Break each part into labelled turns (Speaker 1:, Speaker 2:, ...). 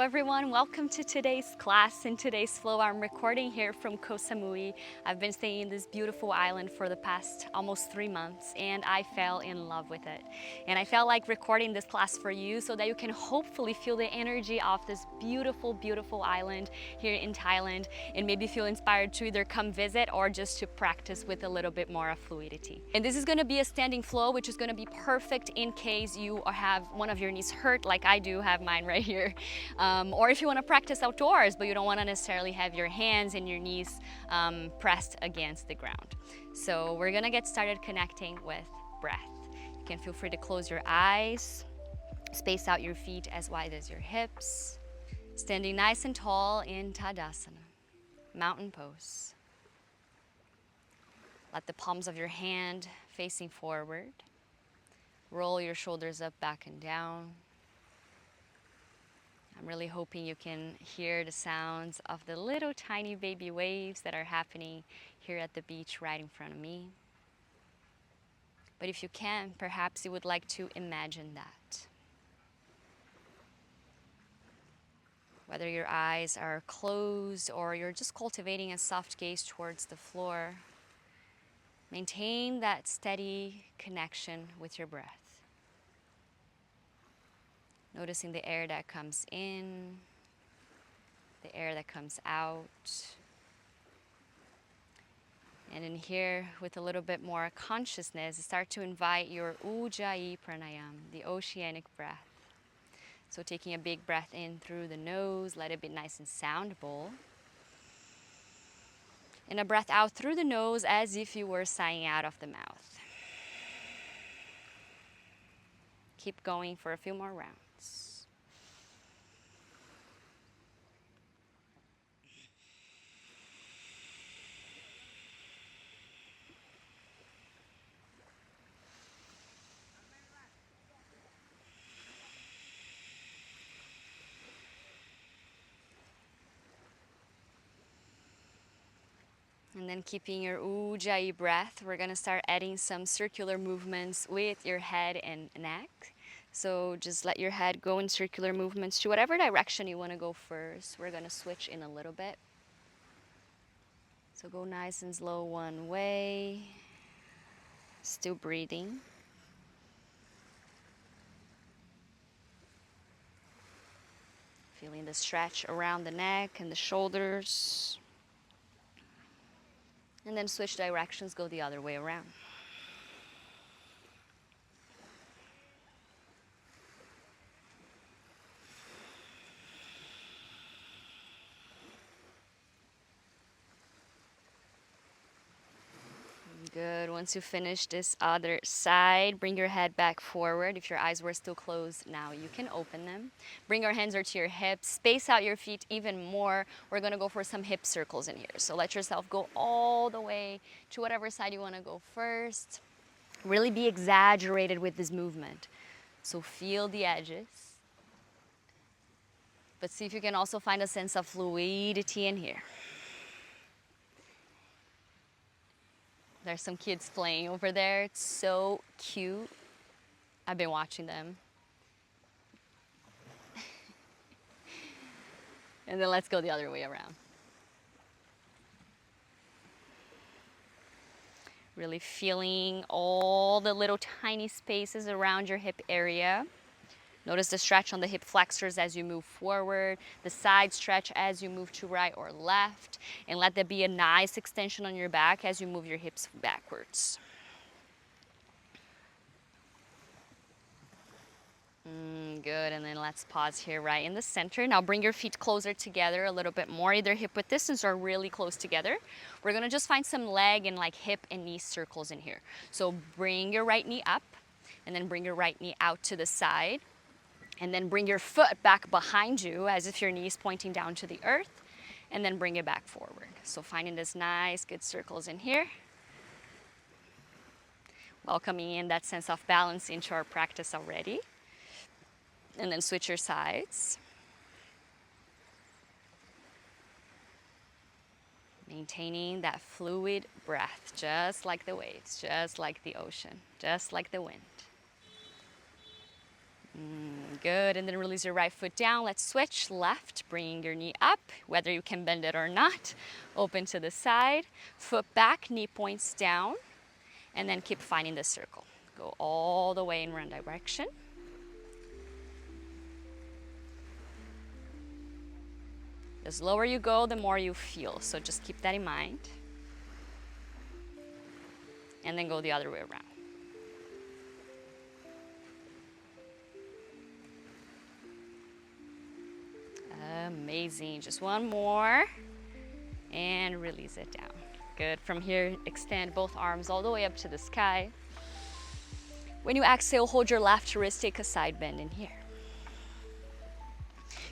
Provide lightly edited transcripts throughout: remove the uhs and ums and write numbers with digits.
Speaker 1: everyone, welcome to today's class. In today's flow, I'm recording here from Koh Samui. I've been staying in this beautiful island for the past almost 3 months and I fell in love with it. And I felt like recording this class for you so that you can hopefully feel the energy of this beautiful, beautiful island here in Thailand and maybe feel inspired to either come visit or just to practice with a little bit more of fluidity. And this is going to be a standing flow, which is going to be perfect in case you have one of your knees hurt, like I do have mine right here. Or if you want to practice outdoors, but you don't want to necessarily have your hands and your knees pressed against the ground. So we're going to get started connecting with breath. You can feel free to close your eyes, space out your feet as wide as your hips, standing nice and tall in Tadasana, mountain pose. Let the palms of your hand facing forward. Roll your shoulders up, back and down. I'm really hoping you can hear the sounds of the little tiny baby waves that are happening here at the beach right in front of me. But if you can, perhaps you would like to imagine that. Whether your eyes are closed or you're just cultivating a soft gaze towards the floor, maintain that steady connection with your breath. Noticing the air that comes in, the air that comes out. And in here, with a little bit more consciousness, start to invite your Ujjayi Pranayam, the oceanic breath. So taking a big breath in through the nose, let it be nice and soundable. And a breath out through the nose as if you were sighing out of the mouth. Keep going for a few more rounds. And then keeping your Ujjayi breath, we're going to start adding some circular movements with your head and neck. So just let your head go in circular movements to whatever direction you want to go first. We're going to switch in a little bit. So go nice and slow one way. Still breathing. Feeling the stretch around the neck and the shoulders. And then switch directions, go the other way around. Good. Once you finish this other side, bring your head back forward. If your eyes were still closed, now you can open them. Bring your hands to your hips. Space out your feet even more. We're going to go for some hip circles in here. So let yourself go all the way to whatever side you want to go first. Really be exaggerated with this movement. So feel the edges. But see if you can also find a sense of fluidity in here. There's some kids playing over there. It's so cute. I've been watching them. And then let's go the other way around. Really feeling all the little tiny spaces around your hip area. Notice the stretch on the hip flexors as you move forward, the side stretch as you move to right or left, and let there be a nice extension on your back as you move your hips backwards. Good, and then let's pause here right in the center. Now bring your feet closer together a little bit more, either hip width distance or really close together. We're gonna just find some leg and like hip and knee circles in here. So bring your right knee up, and then bring your right knee out to the side. And then bring your foot back behind you as if your knee is pointing down to the earth. And then bring it back forward. So finding this nice, good circles in here. Welcoming in that sense of balance into our practice already. And then switch your sides. Maintaining that fluid breath, just like the waves, just like the ocean, just like the wind. Good, and then release your right foot down. Let's switch left, bring your knee up, whether you can bend it or not. Open to the side, foot back, knee points down, and then keep finding the circle. Go all the way in one direction. The slower you go, the more you feel, so just keep that in mind. And then go the other way around. Amazing, just one more, and release it down. Good, from here, extend both arms all the way up to the sky. When you exhale, hold your left wrist, take a side bend in here.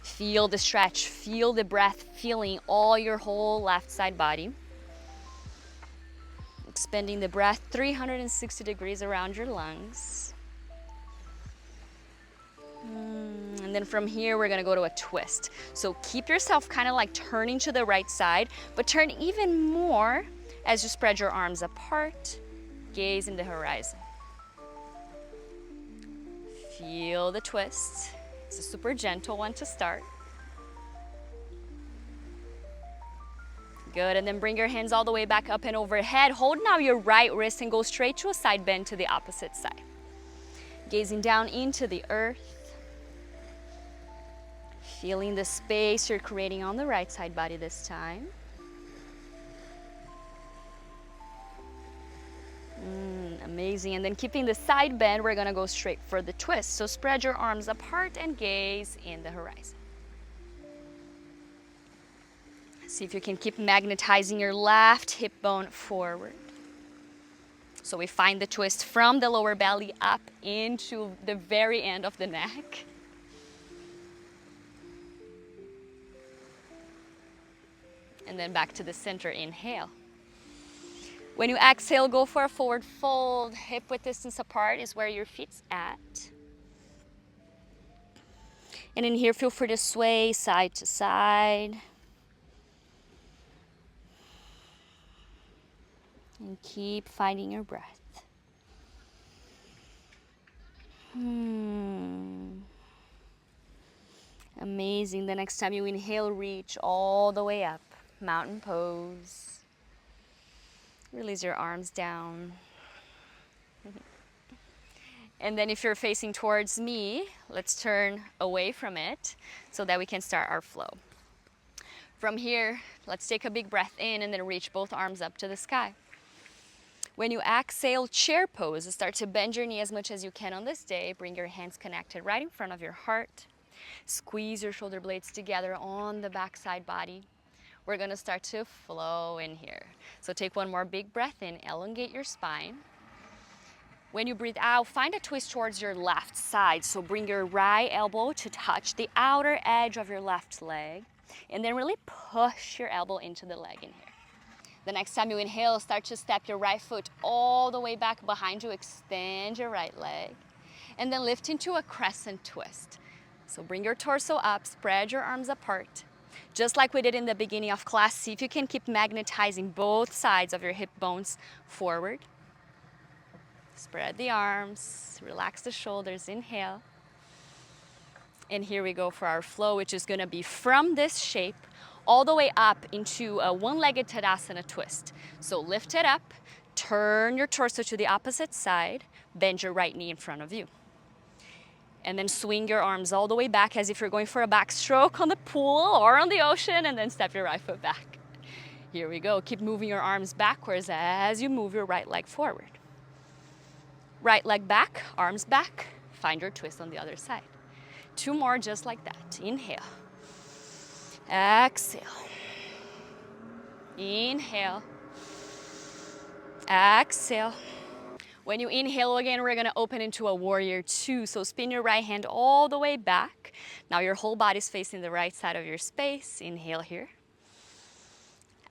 Speaker 1: Feel the stretch, feel the breath, feeling all your whole left side body. Expanding the breath 360 degrees around your lungs. And then from here, we're gonna go to a twist. So keep yourself kind of like turning to the right side, but turn even more as you spread your arms apart, gaze in the horizon. Feel the twist. It's a super gentle one to start. Good, and then bring your hands all the way back up and overhead. Hold now your right wrist and go straight to a side bend to the opposite side. Gazing down into the earth. Feeling the space you're creating on the right side body this time. Amazing, and then keeping the side bend, we're gonna go straight for the twist. So spread your arms apart and gaze in the horizon. See if you can keep magnetizing your left hip bone forward. So we find the twist from the lower belly up into the very end of the neck. And then back to the center, inhale. When you exhale, go for a forward fold. Hip width distance apart is where your feet's at. And in here, feel free to sway side to side. And keep finding your breath. Amazing. The next time you inhale, reach all the way up. Mountain pose. Release your arms down. And then if you're facing towards me, let's turn away from it so that we can start our flow. From here, let's take a big breath in and then reach both arms up to the sky. When you exhale, chair pose. Start to bend your knee as much as you can on this day. Bring your hands connected right in front of your heart. Squeeze your shoulder blades together on the backside body. We're gonna start to flow in here. So take one more big breath in, elongate your spine. When you breathe out, find a twist towards your left side. So bring your right elbow to touch the outer edge of your left leg, and then really push your elbow into the leg in here. The next time you inhale, start to step your right foot all the way back behind you, extend your right leg, and then lift into a crescent twist. So bring your torso up, spread your arms apart. Just like we did in the beginning of class, see if you can keep magnetizing both sides of your hip bones forward. Spread the arms, relax the shoulders, inhale. And here we go for our flow, which is gonna be from this shape all the way up into a one-legged Tadasana twist. So lift it up, turn your torso to the opposite side, bend your right knee in front of you. And then swing your arms all the way back as if you're going for a backstroke on the pool or on the ocean, and then step your right foot back. Here we go. Keep moving your arms backwards as you move your right leg forward. Right leg back, arms back. Find your twist on the other side. Two more just like that. Inhale. Exhale. Inhale. Exhale. When you inhale again, we're gonna open into a warrior two. So spin your right hand all the way back. Now your whole body's facing the right side of your space. Inhale here.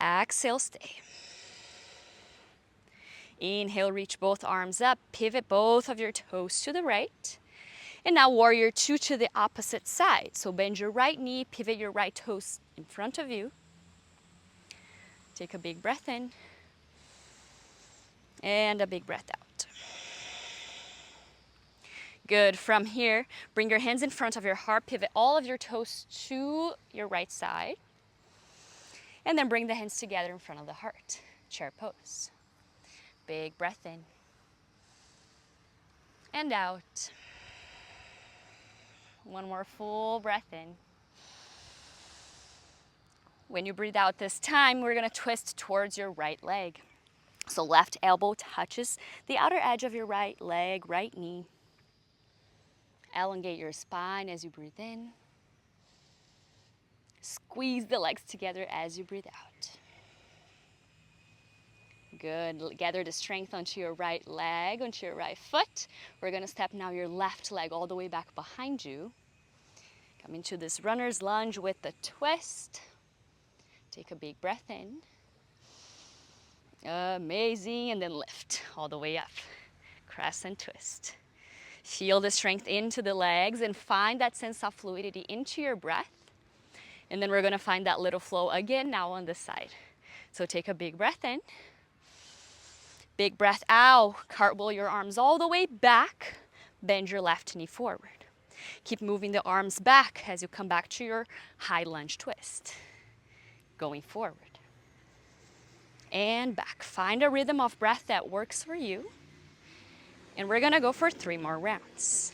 Speaker 1: Exhale, stay. Inhale, reach both arms up. Pivot both of your toes to the right. And now warrior two to the opposite side. So bend your right knee, pivot your right toes in front of you. Take a big breath in. And a big breath out. Good. From here, bring your hands in front of your heart, pivot all of your toes to your right side, and then bring the hands together in front of the heart. Chair pose. Big breath in and out. One more full breath in. When you breathe out this time, we're gonna twist towards your right leg. So left elbow touches the outer edge of your right leg, right knee. Elongate your spine as you breathe in. Squeeze the legs together as you breathe out. Good. Gather the strength onto your right leg, onto your right foot. We're gonna step now your left leg all the way back behind you. Come into this runner's lunge with the twist. Take a big breath in. Amazing, and then lift all the way up. Crescent twist. Feel the strength into the legs and find that sense of fluidity into your breath. And then we're gonna find that little flow again now on this side. So take a big breath in. Big breath out. Cartwheel your arms all the way back. Bend your left knee forward. Keep moving the arms back as you come back to your high lunge twist. Going forward. And back. Find a rhythm of breath that works for you. And we're gonna go for 3 more rounds.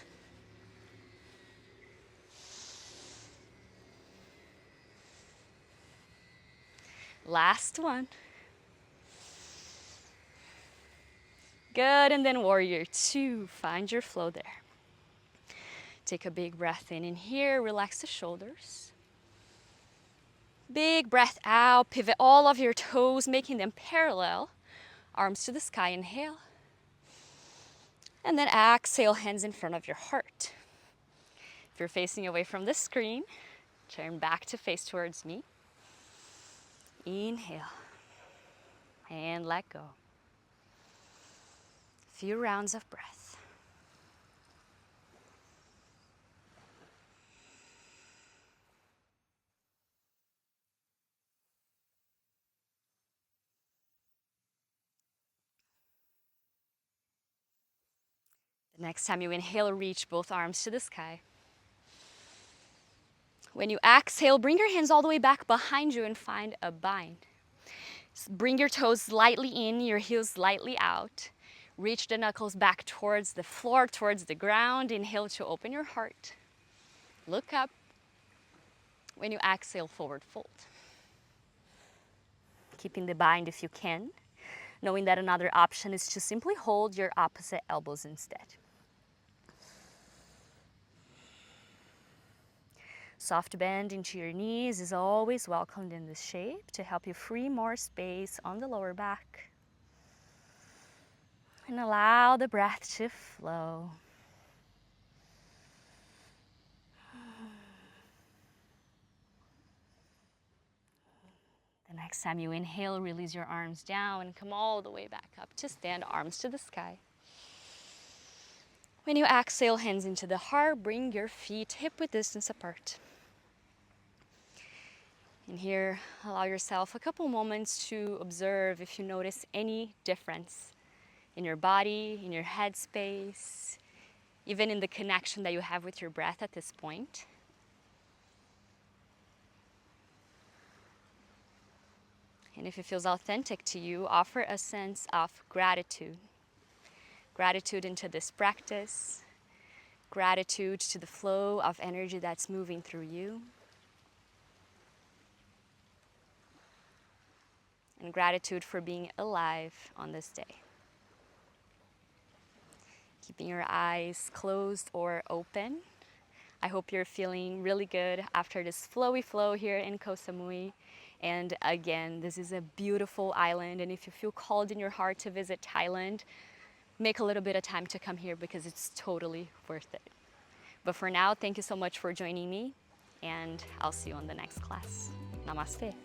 Speaker 1: Last one. Good, and then warrior 2. Find your flow there. Take a big breath in here, relax the shoulders. Big breath out, pivot all of your toes, making them parallel. Arms to the sky, inhale. And then exhale, hands in front of your heart. If you're facing away from the screen, turn back to face towards me. Inhale. And let go. Few rounds of breath. The next time you inhale, reach both arms to the sky. When you exhale, bring your hands all the way back behind you and find a bind. Bring your toes slightly in, your heels slightly out. Reach the knuckles back towards the floor, towards the ground. Inhale to open your heart. Look up. When you exhale, forward fold. Keeping the bind if you can, knowing that another option is to simply hold your opposite elbows instead. Soft bend into your knees is always welcomed in this shape to help you free more space on the lower back. And allow the breath to flow. The next time you inhale, release your arms down and come all the way back up to stand, arms to the sky. When you exhale, hands into the heart, bring your feet hip-width distance apart. And here, allow yourself a couple moments to observe if you notice any difference in your body, in your head space, even in the connection that you have with your breath at this point. And if it feels authentic to you, offer a sense of gratitude. Gratitude into this practice, gratitude to the flow of energy that's moving through you. And gratitude for being alive on this day. Keeping your eyes closed or open. I hope you're feeling really good after this flowy flow here in Koh Samui. And again, this is a beautiful island, and if you feel called in your heart to visit Thailand, make a little bit of time to come here because it's totally worth it. But for now, thank you so much for joining me, and I'll see you on the next class. Namaste.